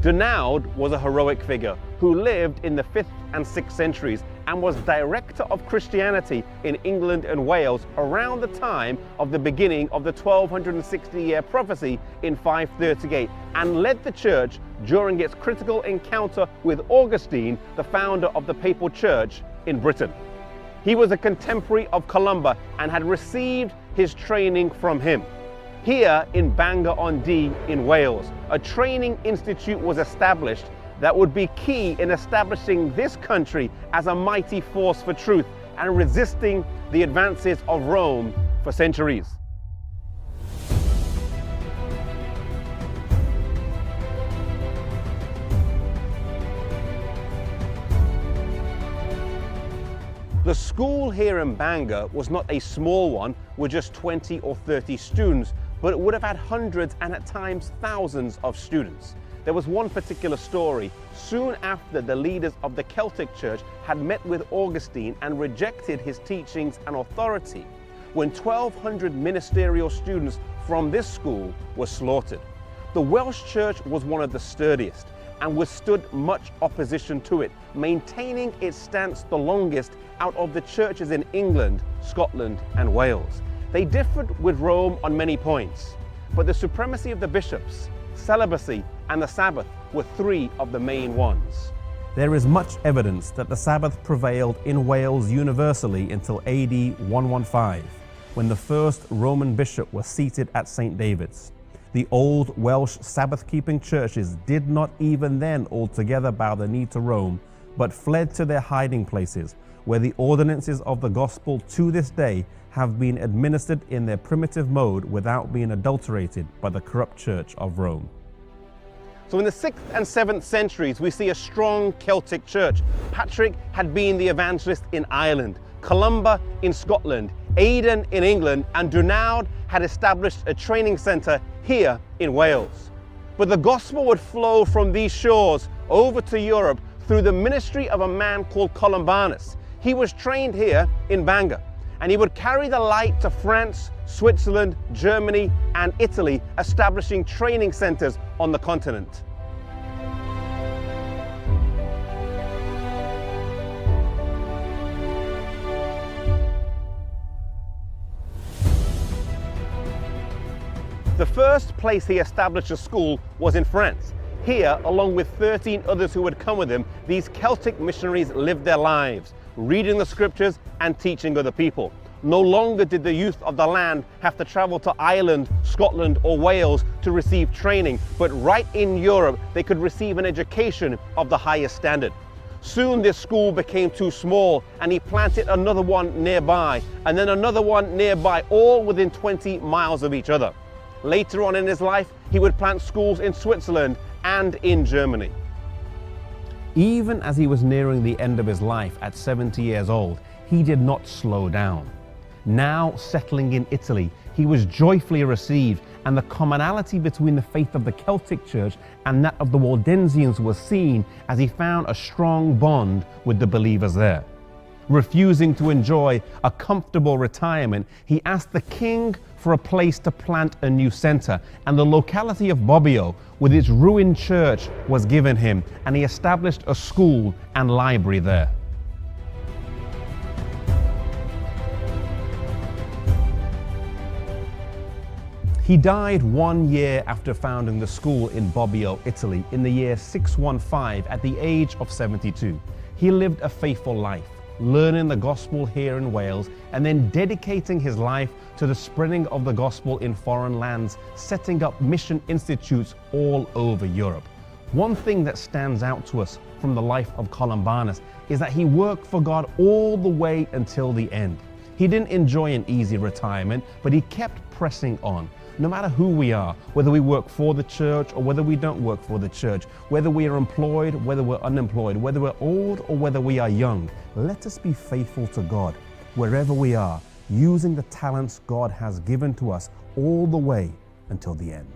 Dيnaut was a heroic figure who lived in the 5th and 6th centuries and was director of Christianity in England and Wales around the time of the beginning of the 1260-year prophecy in 538, and led the church during its critical encounter with Augustine, the founder of the papal church in Britain. He was a contemporary of Columba and had received his training from him. Here in Bangor-on-Dee in Wales, a training institute was established that would be key in establishing this country as a mighty force for truth and resisting the advances of Rome for centuries. The school here in Bangor was not a small one with just 20 or 30 students, but it would have had hundreds and at times thousands of students. There was one particular story. Soon after, the leaders of the Celtic Church had met with Augustine and rejected his teachings and authority, when 1,200 ministerial students from this school were slaughtered. The Welsh Church was one of the sturdiest and withstood much opposition to it, maintaining its stance the longest out of the churches in England, Scotland, and Wales. They differed with Rome on many points, but the supremacy of the bishops, celibacy, and the Sabbath were three of the main ones. There is much evidence that the Sabbath prevailed in Wales universally until AD 115, when the first Roman bishop was seated at St. David's. The old Welsh Sabbath-keeping churches did not even then altogether bow the knee to Rome, but fled to their hiding places, where the ordinances of the gospel to this day have been administered in their primitive mode without being adulterated by the corrupt church of Rome. So in the 6th and 7th centuries, we see a strong Celtic church. Patrick had been the evangelist in Ireland, Columba in Scotland, Aidan in England, and Dيnaut had established a training centre here in Wales. But the gospel would flow from these shores over to Europe through the ministry of a man called Wokولombanus. He was trained here in Bangor, and he would carry the light to France, Switzerland, Germany, and Italy, establishing training centres on the continent. The first place he established a school was in France. Here, along with 13 others who had come with him, these Celtic missionaries lived their lives, reading the scriptures and teaching other people. No longer did the youth of the land have to travel to Ireland, Scotland, or Wales to receive training, but right in Europe they could receive an education of the highest standard. Soon this school became too small, and he planted another one nearby, and then another one nearby, all within 20 miles of each other. Later on in his life, he would plant schools in Switzerland and in Germany. Even as he was nearing the end of his life at 70 years old, he did not slow down. Now settling in Italy, he was joyfully received, and the commonality between the faith of the Celtic Church and that of the Waldensians was seen as he found a strong bond with the believers there. Refusing to enjoy a comfortable retirement, he asked the king for a place to plant a new centre, and the locality of Bobbio, with its ruined church, was given him, and he established a school and library there. He died 1 year after founding the school in Bobbio, Italy, in the year 615 at the age of 72. He lived a faithful life, learning the gospel here in Wales and then dedicating his life to the spreading of the gospel in foreign lands, setting up mission institutes all over Europe. One thing that stands out to us from the life of Wokولombanus is that he worked for God all the way until the end. He didn't enjoy an easy retirement, but he kept pressing on. No matter who we are, whether we work for the church or whether we don't work for the church, whether we are employed, whether we're unemployed, whether we're old or whether we are young, let us be faithful to God wherever we are, using the talents God has given to us all the way until the end.